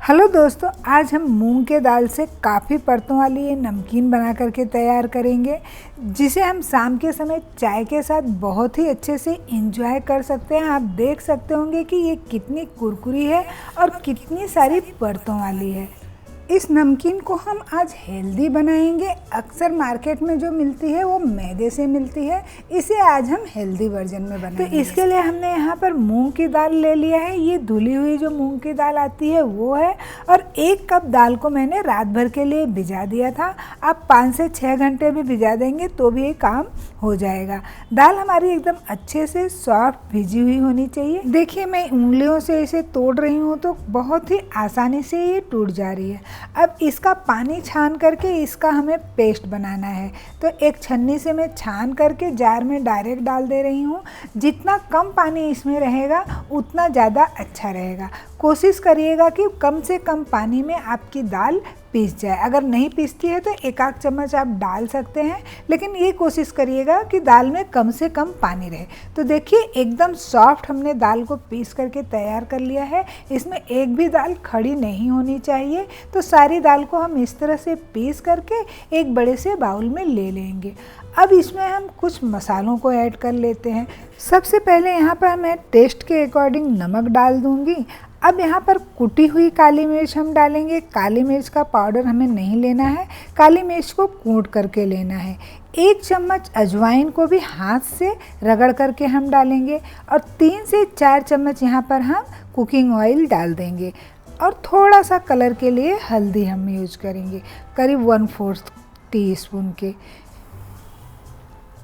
Hello दोस्तों, आज हम मूंग के दाल से काफ़ी परतों वाली ये नमकीन बना करके तैयार करेंगे, जिसे हम शाम के समय चाय के साथ बहुत ही अच्छे से एंजॉय कर सकते हैं। आप देख सकते होंगे कि ये कितनी कुरकुरी है और कितनी सारी परतों वाली है। इस नमकीन को हम आज हेल्दी बनाएंगे। अक्सर मार्केट में जो मिलती है वो मैदे से मिलती है, इसे आज हम हेल्दी वर्जन में बनाएंगे। तो इसके लिए हमने यहाँ पर मूंग की दाल ले लिया है। ये धुली हुई जो मूंग की दाल आती है वो है, और 1 कप दाल को मैंने रात भर के लिए भिजा दिया था। आप 5 से 6 घंटे भी भिजा देंगे तो भी ये काम हो जाएगा। दाल हमारी एकदम अच्छे से सॉफ्ट भिजी हुई होनी चाहिए। देखिए, मैं उंगलियों से इसे तोड़ रही हूँ तो बहुत ही आसानी से ये टूट जा रही है। अब इसका पानी छान करके इसका हमें पेस्ट बनाना है। तो एक छन्नी से मैं छान करके जार में डायरेक्ट डाल दे रही हूँ। जितना कम पानी इसमें रहेगा उतना ज़्यादा अच्छा रहेगा। कोशिश करिएगा कि कम से कम पानी में आपकी दाल पीस जाए। अगर नहीं पीसती है तो 1 आध चम्मच आप डाल सकते हैं, लेकिन ये कोशिश करिएगा कि दाल में कम से कम पानी रहे। तो देखिए, एकदम सॉफ्ट हमने दाल को पीस करके तैयार कर लिया है। इसमें एक भी दाल खड़ी नहीं होनी चाहिए। तो सारी दाल को हम इस तरह से पीस करके एक बड़े से बाउल में ले लेंगे। अब इसमें हम कुछ मसालों को ऐड कर लेते हैं। सबसे पहले यहाँ पर मैं टेस्ट के अकॉर्डिंग नमक डाल दूँगी। अब यहाँ पर कुटी हुई काली मिर्च हम डालेंगे। काली मिर्च का पाउडर हमें नहीं लेना है, काली मिर्च को कूट करके लेना है। 1 चम्मच अजवाइन को भी हाथ से रगड़ करके हम डालेंगे, और 3 से 4 चम्मच यहाँ पर हम कुकिंग ऑयल डाल देंगे। और थोड़ा सा कलर के लिए हल्दी हम यूज करेंगे, करीब 1/4 टीस्पून के।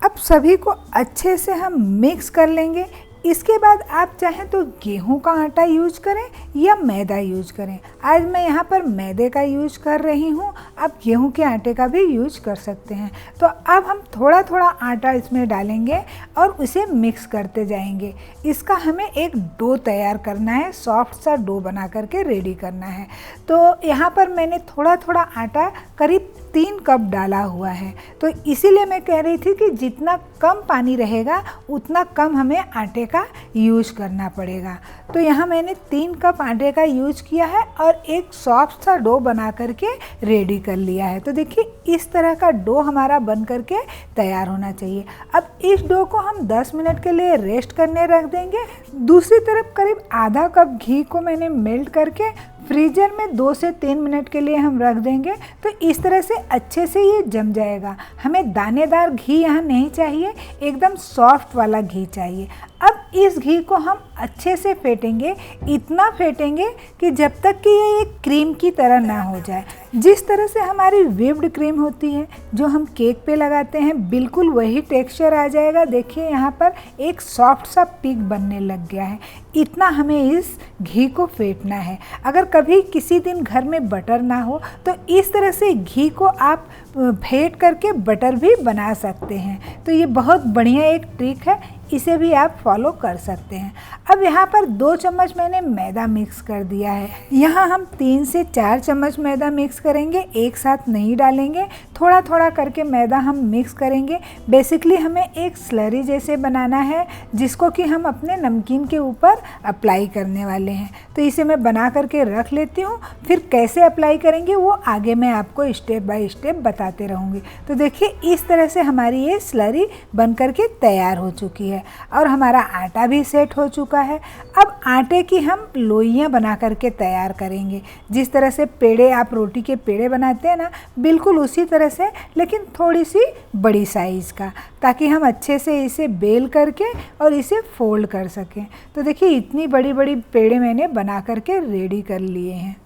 अब सभी को अच्छे से हम मिक्स कर लेंगे। इसके बाद आप चाहें तो गेहूं का आटा यूज करें या मैदा यूज करें। आज मैं यहाँ पर मैदे का यूज कर रही हूँ, आप गेहूं के आटे का भी यूज कर सकते हैं। तो अब हम थोड़ा थोड़ा आटा इसमें डालेंगे और उसे मिक्स करते जाएंगे। इसका हमें एक डो तैयार करना है, सॉफ्ट सा डो बना करके रेडी करना है। तो यहाँ पर मैंने थोड़ा थोड़ा आटा करीब 3 कप डाला हुआ है। तो इसीलिए मैं कह रही थी कि जितना कम पानी रहेगा उतना कम हमें आटे का यूज करना पड़ेगा। तो यहाँ मैंने 3 कप आटे का यूज किया है और एक सॉफ्ट सा डो बना करके रेडी कर लिया है। तो देखिए, इस तरह का डो हमारा बन करके तैयार होना चाहिए। अब इस डो को हम 10 मिनट के लिए रेस्ट करने रख देंगे। दूसरी तरफ करीब आधा कप घी को मैंने मेल्ट करके फ्रीजर में 2 से 3 मिनट के लिए हम रख देंगे। तो इस तरह से अच्छे से ये जम जाएगा। हमें दानेदार घी यहाँ नहीं चाहिए, एकदम सॉफ्ट वाला घी चाहिए। अब इस घी को हम अच्छे से फेंटेंगे, इतना फेंटेंगे कि जब तक कि ये एक क्रीम की तरह ना हो जाए। जिस तरह से हमारी व्हिप्ड क्रीम होती है जो हम केक पे लगाते हैं, बिल्कुल वही टेक्सचर आ जाएगा। देखिए, यहाँ पर एक सॉफ्ट सा पीक बनने लग गया है। इतना हमें इस घी को फेंटना है। अगर कभी किसी दिन घर में बटर ना हो तो इस तरह से घी को आप फेंट करके बटर भी बना सकते हैं। तो ये बहुत बढ़िया एक ट्रिक है, इसे भी आप फॉलो कर सकते हैं। अब यहाँ पर 2 चम्मच मैंने मैदा मिक्स कर दिया है। यहाँ हम 3 से 4 चम्मच मैदा मिक्स करेंगे, एक साथ नहीं डालेंगे। थोड़ा थोड़ा करके मैदा हम मिक्स करेंगे। बेसिकली हमें एक स्लरी जैसे बनाना है, जिसको कि हम अपने नमकीन के ऊपर अप्लाई करने वाले हैं। तो इसे मैं बना करके रख लेती हूँ, फिर कैसे अप्लाई करेंगे वो आगे मैं आपको स्टेप बाय स्टेप बताते रहूँगी। तो देखिए, इस तरह से हमारी ये स्लरी बन करके तैयार हो चुकी है और हमारा आटा भी सेट हो चुका है। अब आटे की हम लोइयाँ बना करके तैयार करेंगे। जिस तरह से पेड़े, आप रोटी के पेड़े बनाते हैं ना, बिल्कुल उसी तरह से, लेकिन थोड़ी सी बड़ी साइज़ का, ताकि हम अच्छे से इसे बेल करके और इसे फोल्ड कर सकें। तो देखिए, इतनी बड़ी बड़ी पेड़े मैंने बना करके रेडी कर लिए हैं।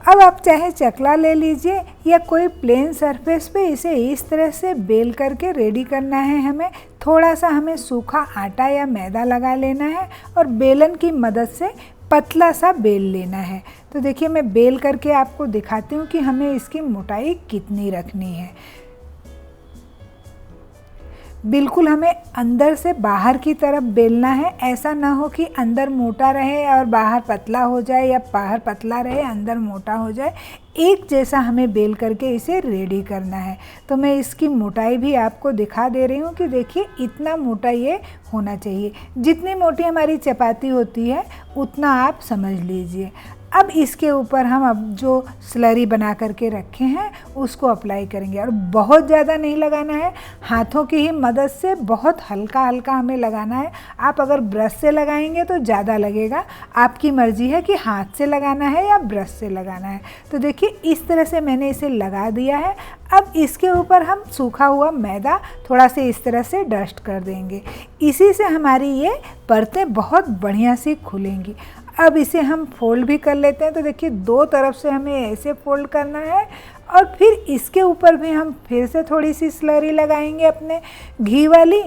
अब आप चाहे चकला ले लीजिए या कोई प्लेन सरफेस पे इसे इस तरह से बेल करके रेडी करना है। हमें थोड़ा सा हमें सूखा आटा या मैदा लगा लेना है और बेलन की मदद से पतला सा बेल लेना है। तो देखिए, मैं बेल करके आपको दिखाती हूँ कि हमें इसकी मोटाई कितनी रखनी है। बिल्कुल हमें अंदर से बाहर की तरफ बेलना है। ऐसा ना हो कि अंदर मोटा रहे और बाहर पतला हो जाए, या बाहर पतला रहे अंदर मोटा हो जाए। एक जैसा हमें बेल करके इसे रेडी करना है। तो मैं इसकी मोटाई भी आपको दिखा दे रही हूँ कि देखिए, इतना मोटा ये होना चाहिए। जितनी मोटी हमारी चपाती होती है उतना आप समझ लीजिए। अब इसके ऊपर हम अब जो स्लरी बना करके रखे हैं उसको अप्लाई करेंगे, और बहुत ज़्यादा नहीं लगाना है, हाथों की ही मदद से बहुत हल्का हल्का हमें लगाना है। आप अगर ब्रश से लगाएंगे तो ज़्यादा लगेगा, आपकी मर्ज़ी है कि हाथ से लगाना है या ब्रश से लगाना है। तो देखिए इस तरह से मैंने इसे लगा दिया है। अब इसके ऊपर हम सूखा हुआ मैदा थोड़ा से इस तरह से डस्ट कर देंगे, इसी से हमारी ये परतें बहुत बढ़िया सी खुलेंगी। अब इसे हम फोल्ड भी कर लेते हैं। तो देखिए दो तरफ से हमें ऐसे फोल्ड करना है, और फिर इसके ऊपर भी हम फिर से थोड़ी सी स्लरी लगाएंगे अपने घी वाली।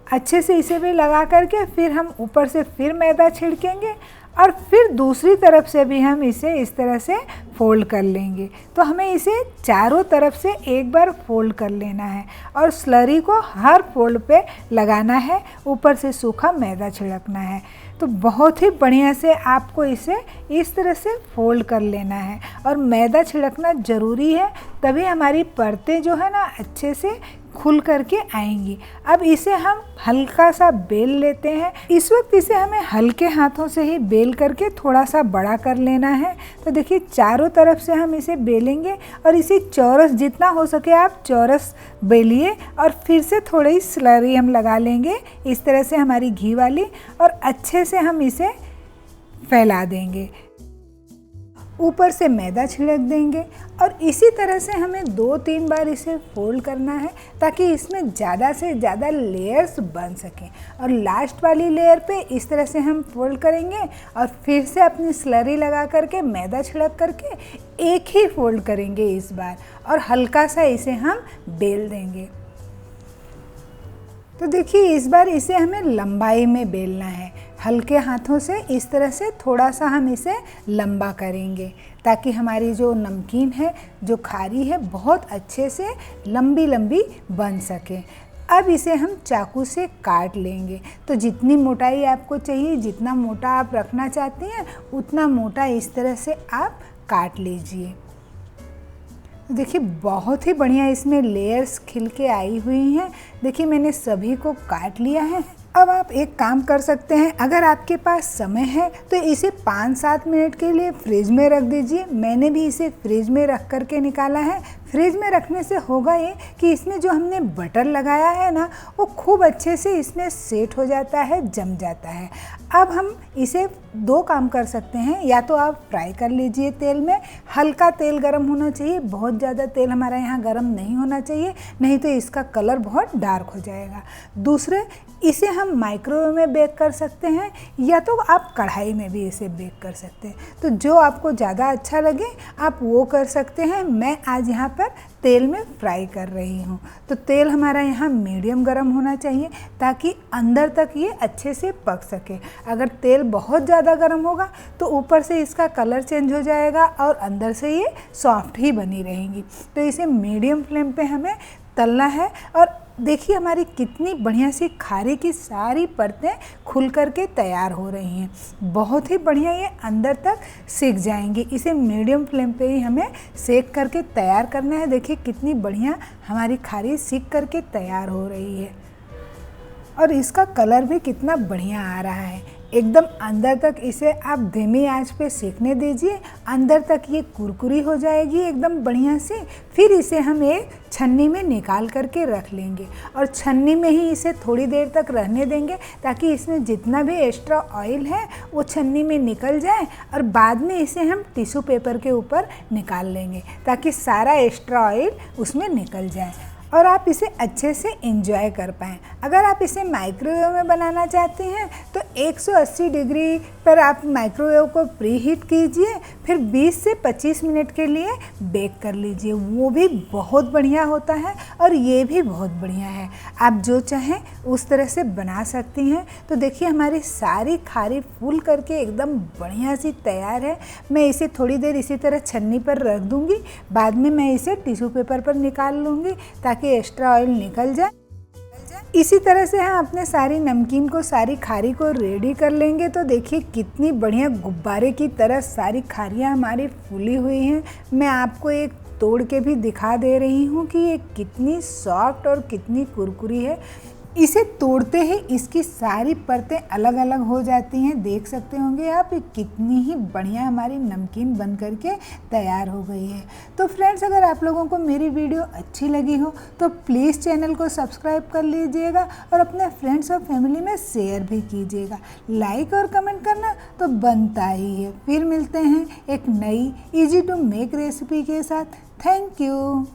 अच्छे से इसे भी लगा करके फिर हम ऊपर से फिर मैदा छिड़केंगे, और फिर दूसरी तरफ से भी हम इसे इस तरह से फोल्ड कर लेंगे। तो हमें इसे चारों तरफ से एक बार फोल्ड कर लेना है, और स्लरी को हर फोल्ड पे लगाना है, ऊपर से सूखा मैदा छिड़कना है। तो बहुत ही बढ़िया से आपको इसे इस तरह से फोल्ड कर लेना है, और मैदा छिड़कना ज़रूरी है, तभी हमारी परतें जो है ना अच्छे से खुल करके आएंगी। अब इसे हम हल्का सा बेल लेते हैं। इस वक्त इसे हमें हल्के हाथों से ही बेल करके थोड़ा सा बड़ा कर लेना है। तो देखिए चारों तरफ से हम इसे बेलेंगे, और इसे चौरस जितना हो सके आप चौरस बेलिए, और फिर से थोड़ी स्लरी हम लगा लेंगे इस तरह से हमारी घी वाली, और अच्छे से हम इसे फैला देंगे, ऊपर से मैदा छिड़क देंगे। और इसी तरह से हमें 2-3 बार इसे फोल्ड करना है, ताकि इसमें ज़्यादा से ज़्यादा लेयर्स बन सकें। और लास्ट वाली लेयर पे इस तरह से हम फोल्ड करेंगे, और फिर से अपनी स्लरी लगा करके मैदा छिड़क करके एक ही फोल्ड करेंगे इस बार, और हल्का सा इसे हम बेल देंगे। तो देखिए इस बार इसे हमें लंबाई में बेलना है, हल्के हाथों से इस तरह से थोड़ा सा हम इसे लंबा करेंगे, ताकि हमारी जो नमकीन है, जो खारी है, बहुत अच्छे से लंबी लंबी बन सके। अब इसे हम चाकू से काट लेंगे। तो जितनी मोटाई आपको चाहिए, जितना मोटा आप रखना चाहती हैं, उतना मोटा इस तरह से आप काट लीजिए। देखिए बहुत ही बढ़िया इसमें लेयर्स खिल के आई हुई हैं। देखिए मैंने सभी को काट लिया है। अब आप एक काम कर सकते हैं, अगर आपके पास समय है तो इसे 5-7 मिनट के लिए फ्रिज में रख दीजिए। मैंने भी इसे फ्रिज में रख करके निकाला है। फ्रिज में रखने से होगा ये कि इसमें जो हमने बटर लगाया है ना, वो खूब अच्छे से इसमें सेट हो जाता है, जम जाता है। अब हम इसे 2 काम कर सकते हैं, या तो आप फ्राई कर लीजिए तेल में, हल्का तेल गरम होना चाहिए, बहुत ज़्यादा तेल हमारा यहाँ गरम नहीं होना चाहिए, नहीं तो इसका कलर बहुत डार्क हो जाएगा। दूसरे, इसे हम माइक्रोवेव में बेक कर सकते हैं, या तो आप कढ़ाई में भी इसे बेक कर सकते हैं। तो जो आपको ज़्यादा अच्छा लगे आप वो कर सकते हैं। मैं आज यहाँ पर तेल में फ्राई कर रही हूँ। तो तेल हमारा यहाँ मीडियम गरम होना चाहिए, ताकि अंदर तक ये अच्छे से पक सके। अगर तेल बहुत ज़्यादा गरम होगा तो ऊपर से इसका कलर चेंज हो जाएगा, और अंदर से ये सॉफ्ट ही बनी रहेंगी। तो इसे मीडियम फ्लेम पे हमें तलना है। और देखिए हमारी कितनी बढ़िया सी खारी की सारी परतें खुल करके तैयार हो रही हैं। बहुत ही बढ़िया ये अंदर तक सिक जाएंगी। इसे मीडियम फ्लेम पे ही हमें सेक करके तैयार करना है। देखिए कितनी बढ़िया हमारी खारी सिक करके तैयार हो रही है, और इसका कलर भी कितना बढ़िया आ रहा है। एकदम अंदर तक इसे आप धीमी आंच पे सेकने दीजिए, अंदर तक ये कुरकुरी हो जाएगी एकदम बढ़िया से। फिर इसे हम एक छन्नी में निकाल करके रख लेंगे, और छन्नी में ही इसे थोड़ी देर तक रहने देंगे, ताकि इसमें जितना भी एक्स्ट्रा ऑयल है वो छन्नी में निकल जाए, और बाद में इसे हम टिश्यू पेपर के ऊपर निकाल लेंगे, ताकि सारा एक्स्ट्रा ऑयल उसमें निकल जाए, और आप इसे अच्छे से एंजॉय कर पाएँ। अगर आप इसे माइक्रोवेव में बनाना चाहते हैं तो 180 डिग्री पर आप माइक्रोवेव को प्री हीट कीजिए, फिर 20 से 25 मिनट के लिए बेक कर लीजिए। वो भी बहुत बढ़िया होता है, और ये भी बहुत बढ़िया है। आप जो चाहें उस तरह से बना सकती हैं। तो देखिए हमारी सारी खारी फूल करके एकदम बढ़िया सी तैयार है। मैं इसे थोड़ी देर इसी तरह छन्नी पर रख दूँगी, बाद में मैं इसे टिश्यू पेपर पर निकाल लूँगी, ताकि एक्स्ट्रा ऑयल निकल जाए। इसी तरह से हम अपने सारी नमकीन को, सारी खारी को रेडी कर लेंगे। तो देखिए कितनी बढ़िया गुब्बारे की तरह सारी खारियाँ हमारी फूली हुई हैं। मैं आपको एक तोड़ के भी दिखा दे रही हूँ कि ये कितनी सॉफ्ट और कितनी कुरकुरी है। इसे तोड़ते ही इसकी सारी परतें अलग अलग हो जाती हैं। देख सकते होंगे आप ये कितनी ही बढ़िया हमारी नमकीन बन करके तैयार हो गई है। तो फ्रेंड्स, अगर आप लोगों को मेरी वीडियो अच्छी लगी हो तो प्लीज़ चैनल को सब्सक्राइब कर लीजिएगा और अपने फ्रेंड्स और फैमिली में शेयर भी कीजिएगा। लाइक और कमेंट करना तो बनता ही है। फिर मिलते हैं एक नई ईजी टू मेक रेसिपी के साथ। Thank you.